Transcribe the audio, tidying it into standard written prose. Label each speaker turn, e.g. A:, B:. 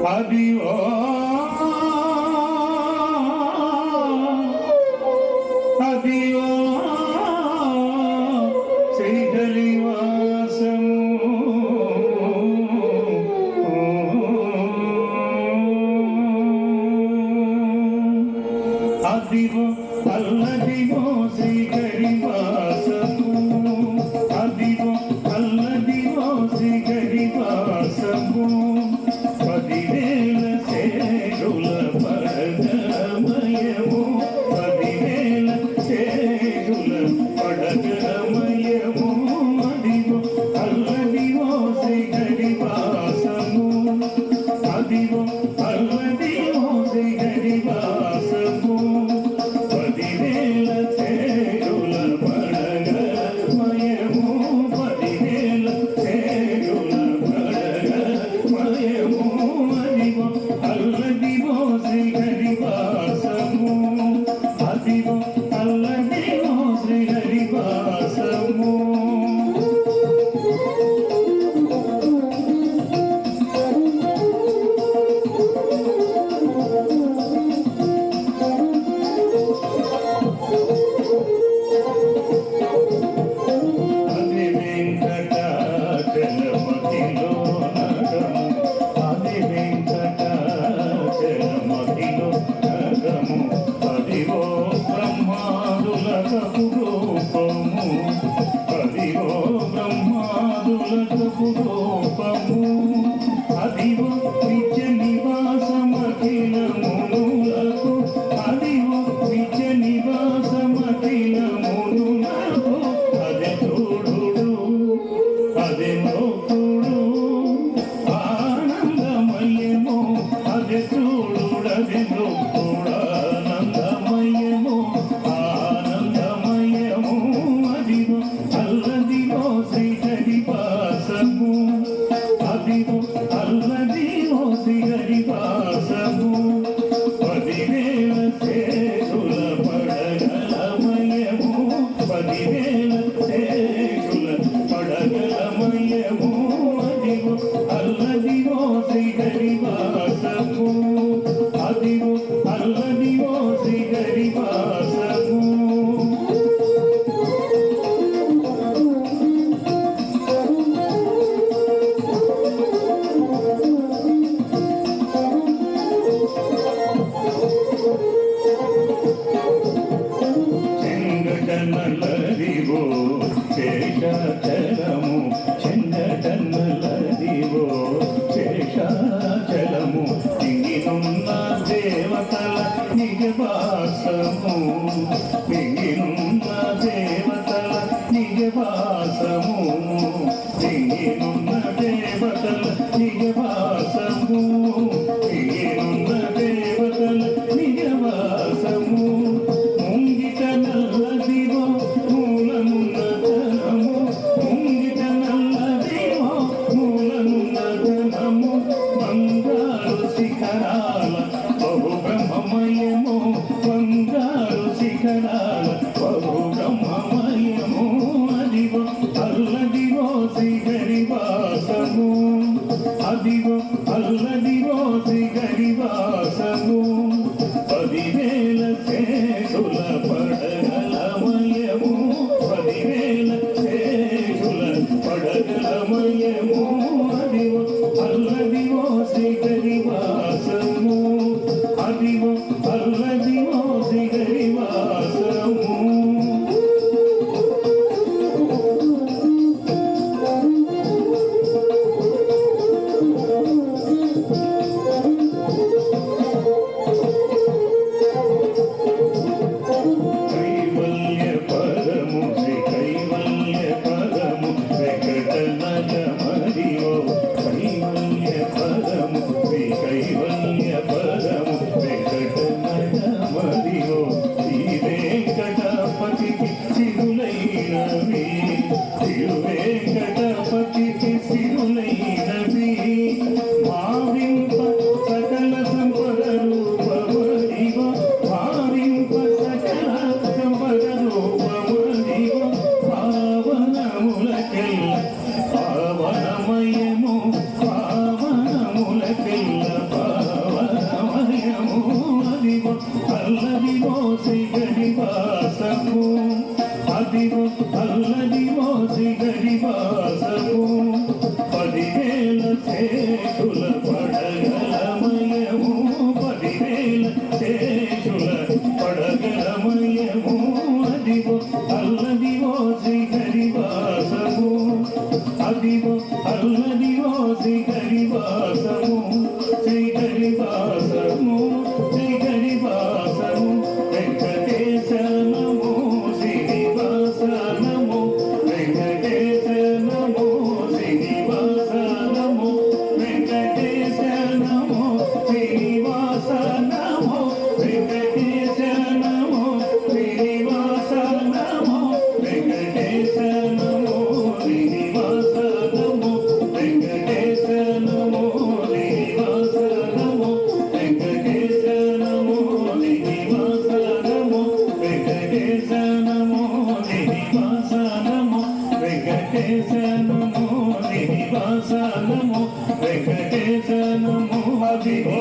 A: అదివో అదివో శ్రీహరివాసము అదివో అల్లదివో శ్రీహరివాసము అదివో అల్లదివో శ్రీహరివాసము 10,000 చేరుల పడగమయము 10,000 చేరుల పడగమయము అదివో అల్లదివో శ్రీహరివాసము అదివో అల్లదివో శ్రీహరివాసము 10,000 చేరుల పడగమయము 10,000 చేరుల పడగమయము అదివో అల్లదివో శ్రీహరివాసము అదివో అల్లదివో శ్రీహరివాసము అది వెంకటాచలమతిలో నగము అది వెంకటాచలమతిలో నగము అదివో బ్రహ్మాదులకు రూపము అదివో బ్రహ్మాదులకు రూపము అదివో నిత్య నివాసమఖిలమునులకు అదివో నిత్య నివాసమఖిలమునులకు అదే చూడుడు అదే నోకుడు ఆనందమయము అదే చూడుడు అదే నోకుడు ఆనందమయము ఆనందమయము అదివో అల్లదివో శ్రీహరివాసము అదివో అల్లదివో శ్రీహరివాసము 10,000 చేరుల పడగలమయము 10,000 చేరుల పడగలమయము అదివో అల్లదివో శ్రీహరివాసము అదివో అల్లదివో శ్రీహరివాసము చెంగటనలదివో శేషాచలము చెంగటనలదివో శేషాచలము తింగినున్న దేవతల నిజవాసము తింగినున్న దేవతల నిజవాసము తింగినున్న దేవతల నిజవాసము తింగినున్న దేవతల నిజవాసము ముంగిట నల్లదివో మూలమున్నతనము ముంగిట నల్లదివో మూలమున్నతనము బంగారు శిఖరాల బహు బ్రహ్మమయము బంగారు శిఖరాల బహు బ్రహ్మమయము అదివో అల్లదివో శ్రీహరివాసము అదివో అల్లదివో శ్రీహరివాసము 10,000 చేరుల పడగలమయము 10,000 చేరుల పడగలమయము అదివో అల్లదివో శ్రీహరివాసము అదివో అల్లదివో శ్రీహరివాసము కైవల్య పదము శ్రీ కైవల్య పదము వెంకటనగమదివో కైవల్య పదము శ్రీ కైవల్య అదివో అల్లదివో శ్రీహరివాసము 10,000 చేతుల పడగలమయము 10,000 చేతుల పడగలమయము అదివో అల్లదివో శ్రీహరివాసము అదివో అల్లదివో శ్రీహరివాసము శ్రీహరివాసము శ్రీహరివాసము వెంకటేశ నమో శ్రీనివాస నమో వెంకటేశ నమో శ్రీనివాస నమో వెంకటేశ నమో శ్రీనివాస నమో వెంకటేశ నమో శ్రీనివాస నమో వెంకటేశ నమో శ్రీనివాస నమో వెంకటేశ నమో శ్రీనివాస నమో వెంకటేశ నమో శ్రీనివాస నమో వెంకటేశ నమో శ్రీనివాస నమో వెంకటేశ నమో శ్రీనివాస నమో వెంకటేశ నమో అదిగో